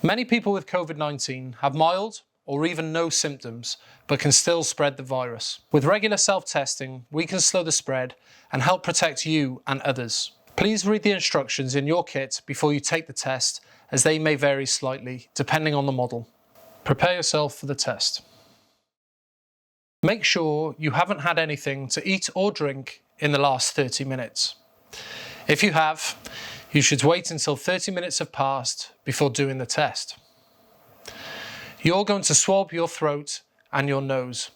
Many people with COVID-19 have mild or even no symptoms, but can still spread the virus. With regular self-testing, we can slow the spread and help protect you and others. Please read the instructions in your kit before you take the test, as they may vary slightly depending on the model. Prepare yourself for the test. Make sure you haven't had anything to eat or drink in the last 30 minutes. If you have, you should wait until 30 minutes have passed before doing the test. You're going to swab your throat and your nose.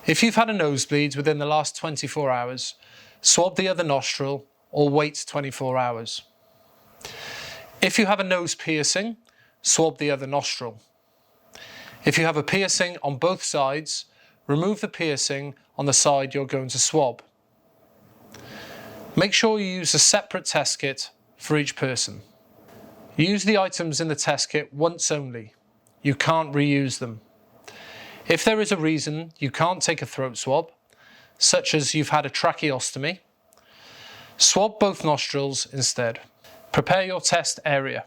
If you've had a nosebleed within the last 24 hours, swab the other nostril or wait 24 hours. If you have a nose piercing, swab the other nostril. If you have a piercing on both sides, remove the piercing on the side you're going to swab. Make sure you use a separate test kit for each person. Use the items in the test kit once only. You can't reuse them. If there is a reason you can't take a throat swab, such as you've had a tracheostomy, swab both nostrils instead. Prepare your test area.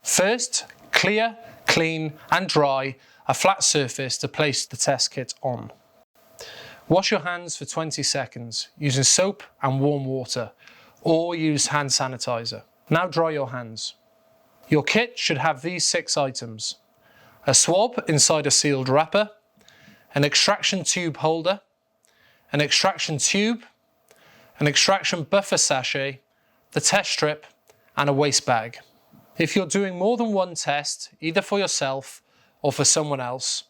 First, clear, clean and dry a flat surface to place the test kit on. Wash your hands for 20 seconds using soap and warm water, or use hand sanitizer. Now dry your hands. Your kit should have these 6 items: a swab inside a sealed wrapper, an extraction tube holder, an extraction tube, an extraction buffer sachet, the test strip and a waste bag. If you're doing more than one test, either for yourself or for someone else,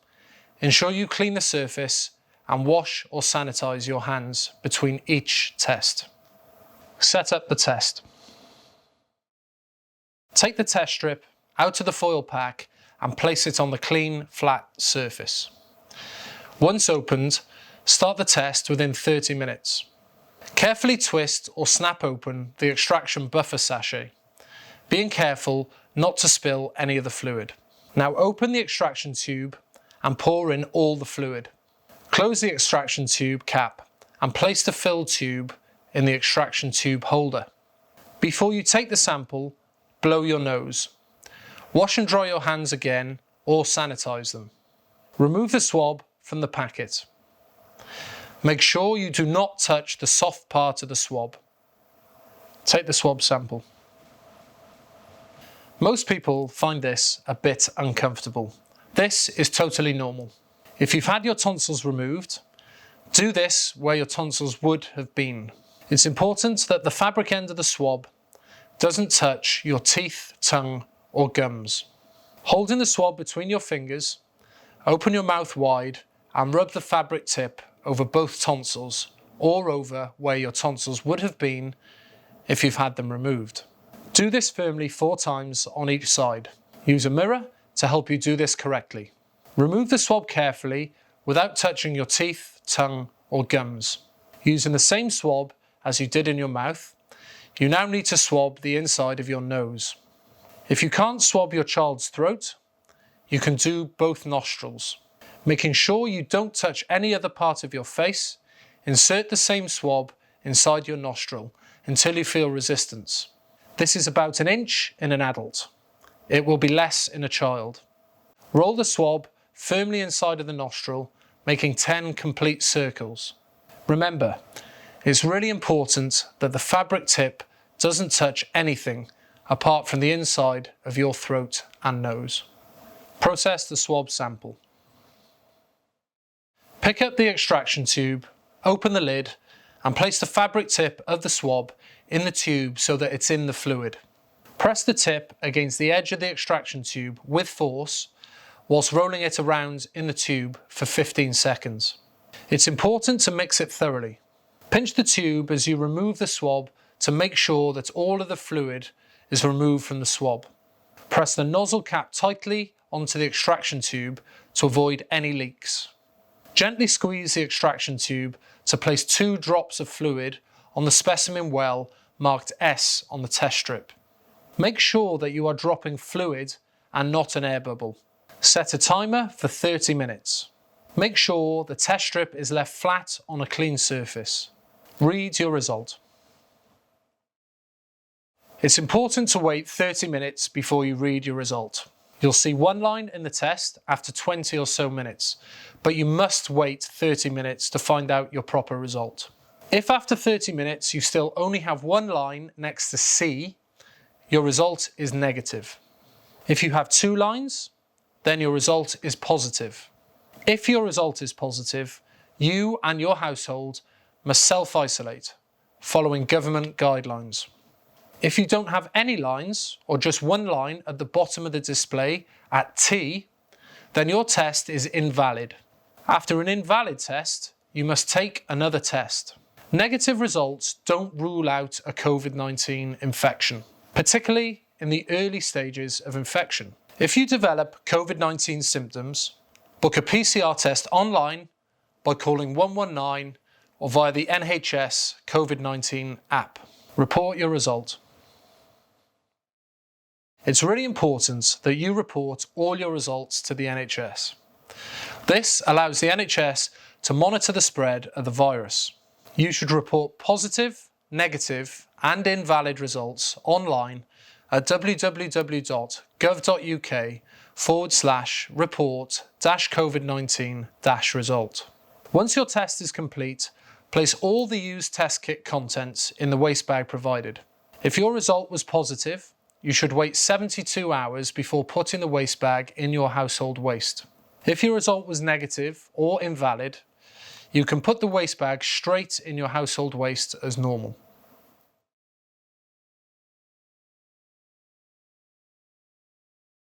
ensure you clean the surface and wash or sanitize your hands between each test. Set up the test. Take the test strip out of the foil pack and place it on the clean, flat surface. Once opened, start the test within 30 minutes. Carefully twist or snap open the extraction buffer sachet, being careful not to spill any of the fluid. Now open the extraction tube and pour in all the fluid. Close the extraction tube cap and place the filled tube in the extraction tube holder. Before you take the sample, blow your nose. Wash and dry your hands again or sanitize them. Remove the swab from the packet. Make sure you do not touch the soft part of the swab. Take the swab sample. Most people find this a bit uncomfortable. This is totally normal. If you've had your tonsils removed, do this where your tonsils would have been. It's important that the fabric end of the swab doesn't touch your teeth, tongue or gums. Holding the swab between your fingers, open your mouth wide and rub the fabric tip over both tonsils or over where your tonsils would have been if you've had them removed. Do this firmly 4 times on each side. Use a mirror to help you do this correctly. Remove the swab carefully without touching your teeth, tongue or gums. Using the same swab as you did in your mouth, you now need to swab the inside of your nose. If you can't swab your child's throat, you can do both nostrils. Making sure you don't touch any other part of your face, insert the same swab inside your nostril until you feel resistance. This is about 1 inch in an adult. It will be less in a child. Roll the swab firmly inside of the nostril, making 10 complete circles. Remember, it's really important that the fabric tip doesn't touch anything apart from the inside of your throat and nose. Process the swab sample. Pick up the extraction tube, open the lid and place the fabric tip of the swab in the tube so that it's in the fluid. Press the tip against the edge of the extraction tube with force whilst rolling it around in the tube for 15 seconds. It's important to mix it thoroughly. Pinch the tube as you remove the swab to make sure that all of the fluid is removed from the swab. Press the nozzle cap tightly onto the extraction tube to avoid any leaks. Gently squeeze the extraction tube to place 2 drops of fluid on the specimen well marked S on the test strip. Make sure that you are dropping fluid and not an air bubble. Set a timer for 30 minutes. Make sure the test strip is left flat on a clean surface. Read your result. It's important to wait 30 minutes before you read your result. You'll see one line in the test after 20 or so minutes, but you must wait 30 minutes to find out your proper result. If after 30 minutes you still only have one line next to C, your result is negative. If you have two lines, then your result is positive. If your result is positive, you and your household must self-isolate, following government guidelines. If you don't have any lines, or just one line at the bottom of the display at T, then your test is invalid. After an invalid test, you must take another test. Negative results don't rule out a COVID-19 infection, particularly in the early stages of infection. If you develop COVID-19 symptoms, book a PCR test online by calling 119 or via the NHS COVID-19 app. Report your result. It's really important that you report all your results to the NHS. This allows the NHS to monitor the spread of the virus. You should report positive, negative and invalid results online at www.gov.uk/report-COVID-19-result. Once your test is complete, place all the used test kit contents in the waste bag provided. If your result was positive, you should wait 72 hours before putting the waste bag in your household waste. If your result was negative or invalid, you can put the waste bag straight in your household waste as normal.